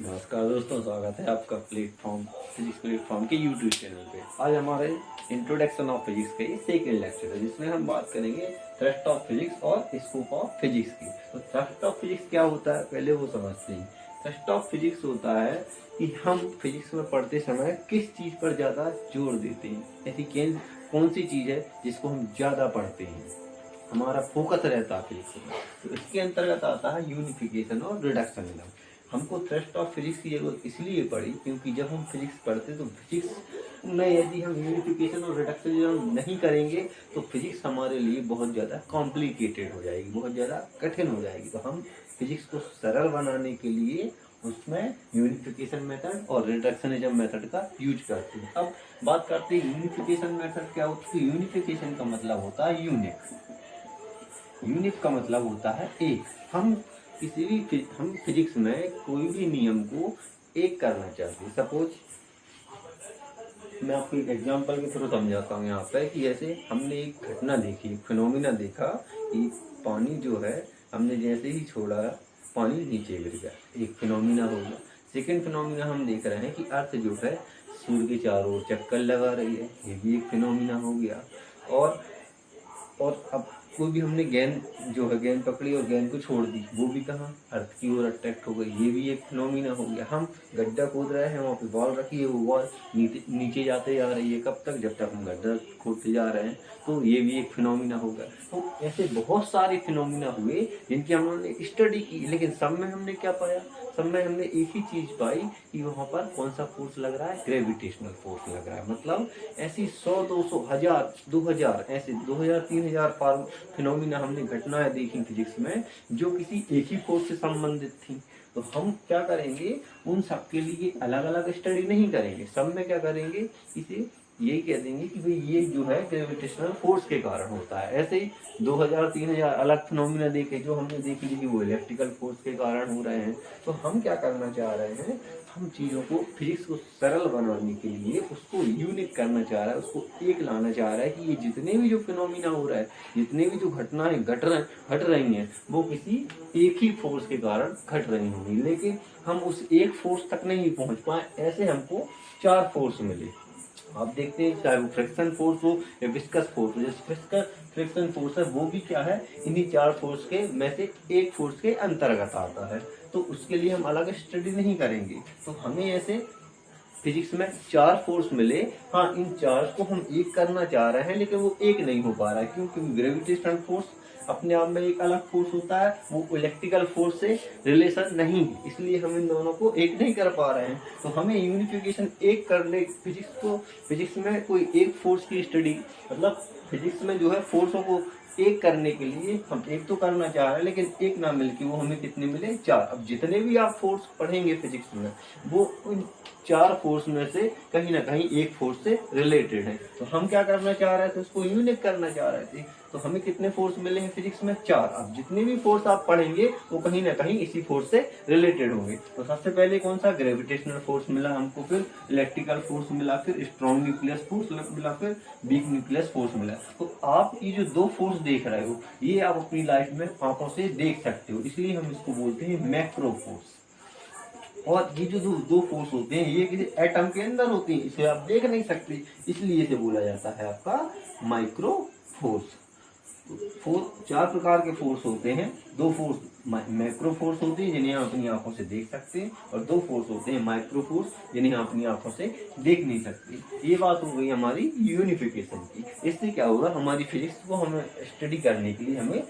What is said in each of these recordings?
नमस्कार दोस्तों, स्वागत है आपका फिजिक्स प्लेटफॉर्म के यूट्यूब चैनल पे। आज हमारे इंट्रोडक्शन ऑफ फिजिक्स के सेकेंड लेक्चर है, जिसमें हम बात करेंगे थ्रस्ट ऑफ फिजिक्स और स्कोप ऑफ फिजिक्स की। तो थ्रस्ट ऑफ फिजिक्स क्या होता है, पहले वो समझते हैं। थ्रस्ट ऑफ फिजिक्स होता है कि हम फिजिक्स में पढ़ते समय किस चीज़ पर ज़्यादा जोर देते हैं, ऐसी कौन सी चीज़ है जिसको हम ज़्यादा पढ़ते हैं, हमारा फोकस रहता है फिजिक्स में। तो इसके अंतर्गत आता है यूनिफिकेशन और रिडक्शनिज्म। हमको थ्रस्ट ऑफ फिजिक्स की जरूरत इसलिए पड़ी क्योंकि जब हम फिजिक्स पढ़ते तो फिजिक्स में यदि हम यूनिफिकेशन और रिडक्शनिज्म नहीं करेंगे तो फिजिक्स हमारे लिए बहुत ज़्यादा कॉम्प्लिकेटेड हो जाएगी, बहुत ज़्यादा कठिन हो जाएगी। तो हम फिजिक्स को सरल बनाने के लिए उसमें यूनिफिकेशन मेथड और रिडक्शनिज्म मेथड का यूज करते हैं। अब बात करते हैं यूनिफिकेशन मेथड क्या होती है। यूनिफिकेशन का मतलब होता है यूनिक। यूनिक का मतलब होता है एक। हम फिजिक्स में कोई भी नियम को एक करना चाहते हैं। सपोज मैं आपको एक एग्जांपल के थ्रू समझाता हूँ यहाँ पे कि जैसे हमने एक घटना देखी, फिनोमिना देखा कि पानी जो है हमने जैसे ही छोड़ा पानी नीचे गिर गया, एक फिनोमिना हो गया। सेकेंड फिनोमिना हम देख रहे हैं कि अर्थ जो है सूर्य के चारों ओर चक्कर लगा रही है, ये भी एक फिनोमिना हो गया। और अब कोई भी हमने गेंद जो है गेंद पकड़ी और गेंद को छोड़ दी, वो भी कहाँ अर्थ की ओर अट्रैक्ट हो गई, ये भी एक फिनोमिना हो गया। हम गड्ढा खोद रहे हैं, वहाँ पे बॉल रखी है, वो बॉल नीचे जाते जा रही है, कब तक, जब तक हम गड्ढा खोदते जा रहे हैं, तो ये भी एक फिनोमिना हो गया। तो ऐसे बहुत सारे फिनोमिना हुए जिनकी हमने स्टडी की, लेकिन सब में हमने क्या पाया, सब में हमने एक ही चीज पाई कि वहाँ पर कौन सा फोर्स लग रहा है, ग्रेविटेशनल फोर्स लग रहा है। मतलब ऐसी 100, 200, 1000, 2000 ऐसे 2000, 3000 फिनोमिना हमने घटनाएं देखी फिजिक्स में जो किसी एक ही फोर्स से संबंधित थी। तो हम क्या करेंगे, उन सब के लिए अलग अलग स्टडी नहीं करेंगे, सब में क्या करेंगे, इसे यही कह देंगे कि भाई ये जो है ग्रेविटेशनल फोर्स के कारण होता है। ऐसे ही 2000, 3000 अलग फिनोमिना देखे जो हमने देख ली कि वो इलेक्ट्रिकल फोर्स के कारण हो रहे हैं। तो हम क्या करना चाह रहे हैं, हम चीज़ों को, फिजिक्स को सरल बनाने के लिए उसको यूनिक करना चाह रहा है, उसको एक लाना चाह रहा है कि ये जितने भी जो फिनोमिना हो रहा है, जितने भी जो घटनाएं घट रही हैं, वो किसी एक ही फोर्स के कारण घट रही होंगी। लेकिन हम उस एक फोर्स तक नहीं पहुंच पाए, ऐसे हमको 4 फोर्स मिले। आप देखते हैं चाहे वो फ्रिक्शन फोर्स हो या विस्कस फोर्स हो। जैसे फ्रिक्शन फोर्स है वो भी क्या है, इन्हीं 4 फोर्स के में से एक फोर्स के अंतर्गत आता है। तो उसके लिए हम अलग स्टडी नहीं करेंगे। तो हमें ऐसे फिजिक्स में 4 फोर्स मिले। हाँ, इन 4 को हम एक करना चाह रहे हैं, लेकिन वो एक नहीं हो पा रहा है। क्योंकि ग्रेविटेशनल फोर्स अपने आप में एक अलग फोर्स होता है, वो इलेक्ट्रिकल फोर्स से रिलेशन नहीं है, इसलिए हम इन दोनों को एक नहीं कर पा रहे हैं। तो हमें यूनिफिकेशन एक करने, फिजिक्स में कोई एक फोर्स की स्टडी, मतलब फिजिक्स में जो है फोर्सों को एक करने के लिए हम एक तो करना चाह रहे हैं, लेकिन एक ना मिलके वो हमें कितने मिले, 4। अब जितने भी आप फोर्स पढ़ेंगे फिजिक्स में, वो उन 4 फोर्स में से कहीं ना कहीं एक फोर्स से रिलेटेड है। तो हम क्या करना चाह रहे थे, उसको यूनिक करना चाह रहे थे। तो हमें कितने फोर्स मिले हैं फिजिक्स में, 4। अब जितने भी फोर्स आप पढ़ेंगे वो कहीं ना कहीं इसी फोर्स से रिलेटेड होंगे। तो सबसे पहले कौन सा, ग्रेविटेशनल फोर्स मिला हमको, फिर इलेक्ट्रिकल फोर्स मिला, फिर स्ट्रॉन्ग न्यूक्लियस फोर्स मिला, फिर वीक न्यूक्लियस फोर्स मिला। तो आप ये जो 2 फोर्स देख रहे हो, ये आप अपनी लाइफ में आंखों से देख सकते हो, इसलिए हम इसको बोलते हैं मैक्रो फोर्स। और ये जो दो फोर्स होते हैं, ये किसी एटम के अंदर होते हैं, इसे आप देख नहीं सकते, इसलिए इसे बोला जाता है आपका माइक्रो फोर्स। 4 प्रकार के फोर्स होते हैं। 2 फोर्स मैक्रो फोर्स होते हैं जिन्हें आप अपनी आंखों से देख सकते हैं, और 2 फोर्स होते हैं माइक्रो फोर्स जिन्हें आप अपनी आंखों से देख नहीं सकते। ये बात हो गई हमारी यूनिफिकेशन की। इससे क्या होगा, हमारी फिजिक्स को हमें स्टडी करने के लिए हमें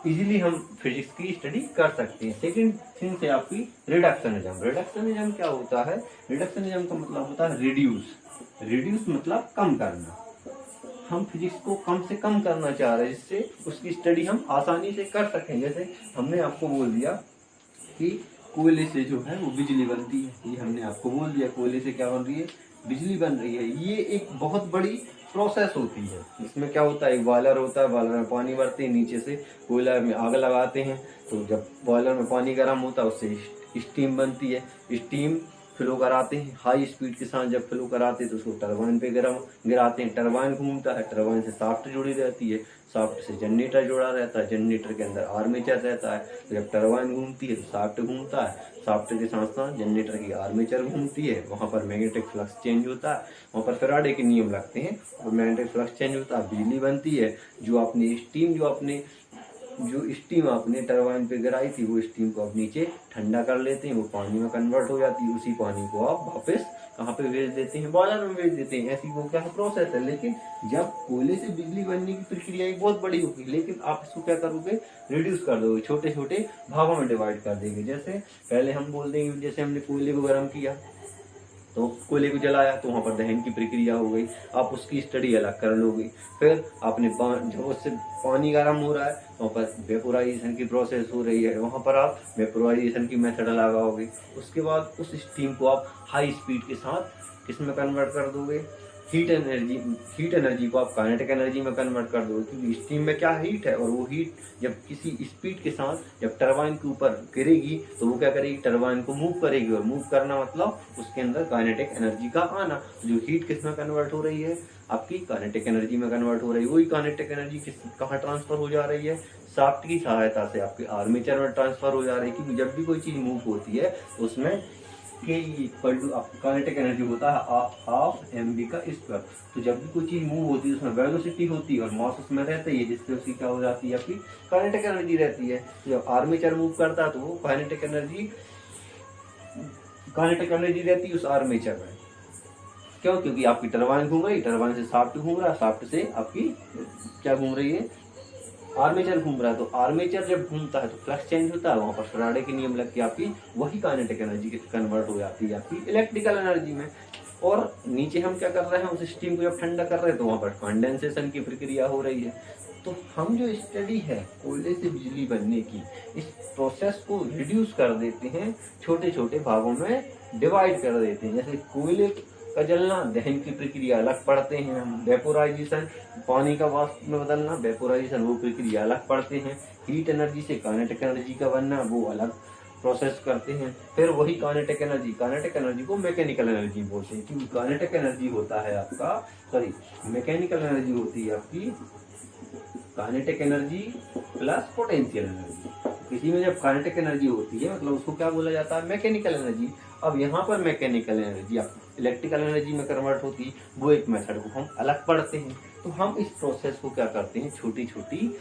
इजीली हम फिजिक्स की स्टडी कर सकते हैं। सेकंड थिंग से आपकी रिडक्शनिज्म। रिडक्शनिज्म क्या होता है, रिडक्शनिज्म का मतलब होता है रिड्यूस। रिड्यूस मतलब कम करना। हम फिजिक्स को कम से कम करना चाह रहे हैं, जिससे उसकी स्टडी हम आसानी से कर सकें। जैसे हमने आपको बोल दिया कि कोयले से जो है वो बिजली बनती है, ये हमने आपको बोल दिया, कोयले से क्या बन रही है, बिजली बन रही है। ये एक बहुत बड़ी प्रोसेस होती है। इसमें क्या होता है, एक बॉयलर होता है, बॉयलर में पानी भरते हैं, नीचे से कोयला में आग लगाते हैं। तो जब बॉयलर में पानी गर्म होता है, उससे स्टीम बनती है। स्टीम फ्लो कराते हैं, हाई स्पीड के साथ जब फ्लो कराते हैं तो उसको टरबाइन पे गिराते हैं, टरबाइन घूमता है, टरबाइन से शाफ्ट जुड़ी रहती है, शाफ्ट से जनरेटर जुड़ा रहता है, जनरेटर के अंदर आर्मेचर रहता है, तो जब टरबाइन घूमती है तो शाफ्ट घूमता है, शाफ्ट के साथ साथ जनरेटर की आर्मेचर घूमती है, वहाँ पर मैग्नेटिक फ्लक्स चेंज होता है, वहाँ पर फैराडे के नियम लगते हैं और मैग्नेटिक फ्लक्स चेंज होता है, बिजली बनती है, जो स्टीम आपने टरबाइन पे गिराई थी वो स्टीम को आप नीचे ठंडा कर लेते हैं, वो पानी में कन्वर्ट हो जाती है, उसी पानी को आप वापस कहाँ पे भेज देते हैं, बॉयलर में भेज देते हैं। ऐसी वो क्या प्रोसेस है। लेकिन जब कोयले से बिजली बनने की प्रक्रिया एक बहुत बड़ी होगी, लेकिन आप इसको क्या करोगे, रिड्यूस कर दोगे, छोटे छोटे भागों में डिवाइड कर देंगे। जैसे पहले हम बोल देंगे, जैसे हमने कोयले को गर्म किया तो कोयले को जलाया तो वहाँ पर दहन की प्रक्रिया हो गई, आप उसकी स्टडी अलग कर लोगे। फिर आपने जब उससे पानी गर्म हो रहा है तो वहाँ पर वेपोराइजेशन की प्रोसेस हो रही है, वहाँ पर आप वेपोराइजेशन की मेथड लगाओगे। उसके बाद उस स्टीम को आप हाई स्पीड के साथ किसमें कन्वर्ट कर दोगे, हीट एनर्जी को आप काइनेटिक एनर्जी में कन्वर्ट कर दोगे, क्योंकि स्टीम में क्या हीट है, और वो हीट जब किसी स्पीड के साथ जब टरबाइन के ऊपर गिरेगी तो वो क्या करेगी, टरबाइन को मूव करेगी, और मूव करना मतलब उसके अंदर काइनेटिक एनर्जी का आना। जो हीट किस में कन्वर्ट हो रही है, आपकी काइनेटिक एनर्जी में कन्वर्ट हो रही है। वही काइनेटिक एनर्जी कहाँ ट्रांसफर हो जा रही है, शाफ्ट की सहायता से आपके आर्मेचर में ट्रांसफर हो जा रही है। क्योंकि जब भी कोई चीज मूव होती है तो उसमें काइनेटिक एनर्जी होता है हाफ mv का स्क्वायर। तो जब भी कोई चीज मूव होती है उसमें वेलोसिटी होती है और मास उसमें रहता है, जिससे उसकी क्या हो जाती है, आपकी काइनेटिक एनर्जी रहती है। तो जब आर्मेचर मूव करता है तो वो काइनेटिक एनर्जी रहती है उस आर्मेचर में। क्यों, क्योंकि आपकी टरबाइन घूम रही, टरबाइन से शाफ्ट घूम रहा, शाफ्ट से आपकी क्या घूम रही है, आर्मेचर घूम रहा है। तो आर्मेचर जब घूमता है तो फ्लक्स चेंज होता है, वहां पर फैराडे के नियम लग के आपकी वही काइनेटिक एनर्जी कन्वर्ट हो जाती है आपकी इलेक्ट्रिकल एनर्जी में। और नीचे हम क्या कर रहे हैं, उस स्टीम को जब ठंडा कर रहे हैं तो वहां पर कंडेंसेशन की प्रक्रिया हो रही है। तो हम जो स्टडी है कोयले से बिजली बनने की, इस प्रोसेस को रिड्यूस कर देते हैं, छोटे छोटे भागों में डिवाइड कर देते हैं। जैसे कोयले का जलना, दहन की प्रक्रिया अलग पढ़ते हैं हम, वेपोराइजेशन पानी का वाष्प में बदलना, वेपोराइजेशन वो प्रक्रिया अलग पढ़ते हैं। हीट एनर्जी से काइनेटिक एनर्जी का बनना, वो अलग प्रोसेस करते हैं। फिर वही काइनेटिक एनर्जी को मैकेनिकल एनर्जी बोलते हैं, क्योंकि काइनेटिक एनर्जी होता है आपका मैकेनिकल एनर्जी होती है आपकी kinetic energy plus potential energy. किसी में जब काइनेटिक एनर्जी होती है मतलब उसको क्या बोला जाता है, मैकेनिकल एनर्जी। अब यहाँ पर मैकेनिकल एनर्जी इलेक्ट्रिकल एनर्जी में कन्वर्ट होती है, वो एक मेथड को हम अलग पढ़ते हैं। तो हम इस प्रोसेस को क्या करते हैं, छोटी छोटी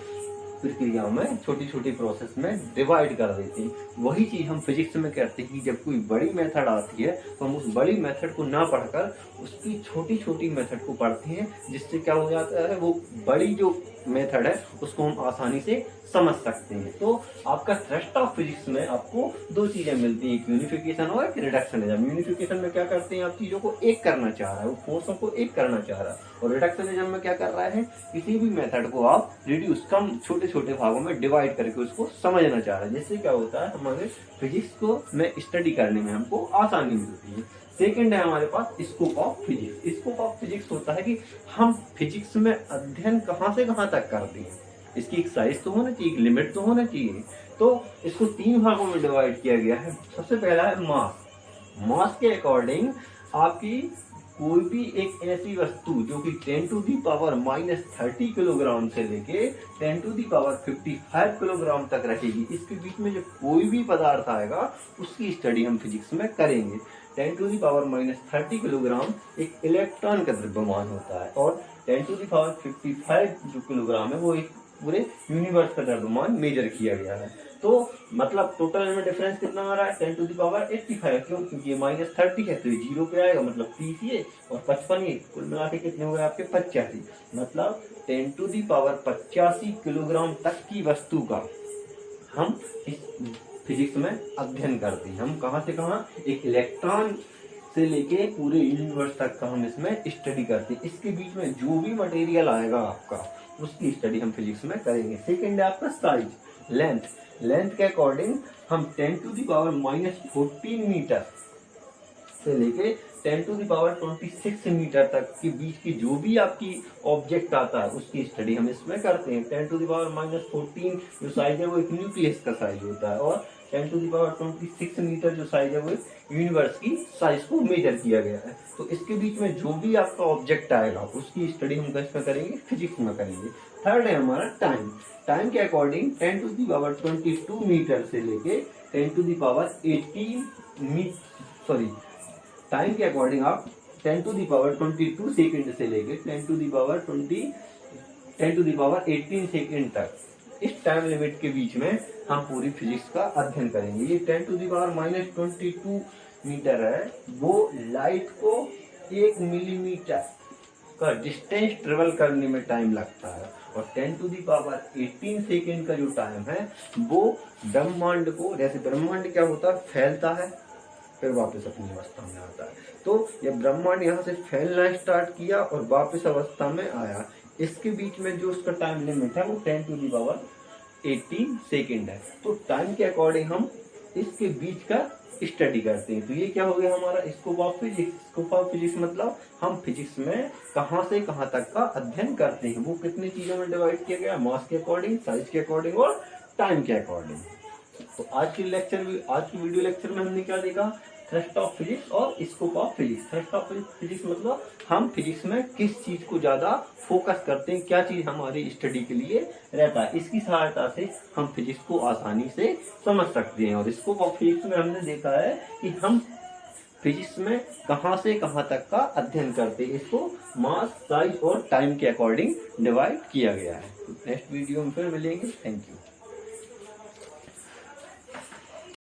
प्रक्रियाओं में, छोटी छोटी प्रोसेस में डिवाइड कर देते हैं। वही चीज हम फिजिक्स में करते हैं कि जब कोई बड़ी मेथड आती है तो हम उस बड़ी मेथड को ना पढ़कर उसकी छोटी छोटी मेथड को पढ़ते हैं, जिससे क्या हो जाता है, वो बड़ी जो मेथड है उसको हम आसानी से समझ सकते हैं। तो आपका थ्रस्ट ऑफ फिजिक्स में आपको दो चीजें मिलती हैं, यूनिफिकेशन और एक रिडक्शनिज्म। यूनिफिकेशन में क्या करते हैं, आप चीजों को एक करना चाह रहा है, वो फोर्सों को एक करना चाह रहा है। और रिडक्शनिज्म में क्या कर रहा है, किसी भी मेथड को आप रिड्यूस, कम छोटे छोटे भागों में डिवाइड करके उसको समझना चाह रहा है, जिससे क्या होता है, हमारे फिजिक्स को में स्टडी करने में हमको आसानी मिलती है। सेकेंड है हमारे पास scope of physics. Scope of physics होता है कि हम फिजिक्स में अध्ययन कहाँ से कहाँ तक करते हैं, इसकी एक साइज तो होना चाहिए, एक लिमिट तो होना चाहिए। तो इसको तीन भागों में डिवाइड किया गया है। सबसे पहला है मास। मास के अकॉर्डिंग आपकी कोई भी एक ऐसी वस्तु जो कि 10⁻⁻30 किलोग्राम से लेके 10⁻55 किलोग्राम तक रहेगी, इसके बीच में जो कोई भी पदार्थ आएगा उसकी स्टडी हम फिजिक्स में करेंगे। 10⁻30 किलोग्राम एक इलेक्ट्रॉन का द्रव्यमान होता है, और 10⁻55 जो किलोग्राम है वो एक पूरे यूनिवर्स का द्रव्यमान मेजर किया गया है। तो मतलब टोटल में डिफरेंस कितना आ रहा है, 10⁻85। क्यों, क्योंकि ये -30 है तो ये 0 पे आएगा, मतलब 30 ये और 55 ये, कुल मिला के कितने हो गए आपके 85। मतलब 10⁻85 किलोग्राम तक की वस्तु का हम इस फिजिक्स में अध्ययन करते हैं। हम कहाँ से कहाँ, एक इलेक्ट्रॉन से लेके पूरे यूनिवर्स तक का हम इसमें स्टडी करते हैं। इसके बीच में जो भी मटेरियल आएगा आपका, उसकी स्टडी हम फिजिक्स में करेंगे। सेकेंड है आपका साइज, लेंथ के अकॉर्डिंग हम 10⁻14 मीटर से लेके 10⁻26 मीटर तक के बीच की जो भी आपकी ऑब्जेक्ट आता है उसकी स्टडी हम इसमें करते हैं। 10⁻14 जो साइज है वो एक न्यूक्लियस का साइज होता है, और 10⁻26 मीटर जो साइज है वो यूनिवर्स की साइज को मेजर किया गया है। तो इसके बीच में जो भी आपका ऑब्जेक्ट आएगा उसकी स्टडी हम किसमें करेंगे, फिजिक्स में करेंगे। थर्ड है हमारा टाइम। टाइम के अकॉर्डिंग 10⁻22 मीटर से लेके 10⁻18 टाइम के अकॉर्डिंग आप 10⁻22 सेकेंड से लेके 10⁻18 सेकेंड तक इस टाइम लिमिट के बीच में हम पूरी फिजिक्स का अध्ययन करेंगे। ये 10⁻22 मीटर है, वो लाइट को 1 मिलीमीटर का डिस्टेंस ट्रेवल करने में टाइम लगता है, और 10⁻18 सेकेंड का जो टाइम है वो ब्रह्मांड को, जैसे ब्रह्मांड क्या होता है, फैलता है फिर वापस अपनी अवस्था में आता है। तो ये ब्रह्मांड यहाँ से फैलना स्टार्ट किया और वापस अवस्था में आया, इसके बीच में जो उसका टाइम लिमिट है वो 10⁻18 सेकेंड है। तो टाइम के अकॉर्डिंग हम इसके बीच का स्टडी करते हैं। तो ये क्या हो गया हमारा scope of physics. Scope of physics मतलब हम फिजिक्स में कहाँ से कहाँ तक का अध्ययन करते हैं, वो कितनी चीजों में डिवाइड किया गया, मास के अकॉर्डिंग, साइज के अकॉर्डिंग और टाइम के अकॉर्डिंग। तो आज की वीडियो लेक्चर में हमने क्या देखा, थ्रस्ट ऑफ फिजिक्स और scope of physics. Thrust of physics मतलब हम फिजिक्स में किस चीज को ज्यादा फोकस करते हैं, क्या चीज हमारी स्टडी के लिए रहता है, इसकी सहायता से हम फिजिक्स को आसानी से समझ सकते हैं। और स्कोप ऑफ फिजिक्स में हमने देखा है कि हम फिजिक्स में कहाँ से कहाँ तक का अध्ययन करते हैं, इसको मास, साइज और टाइम के अकॉर्डिंग डिवाइड किया गया है। तो नेक्स्ट वीडियो में फिर मिलेंगे। Thank you.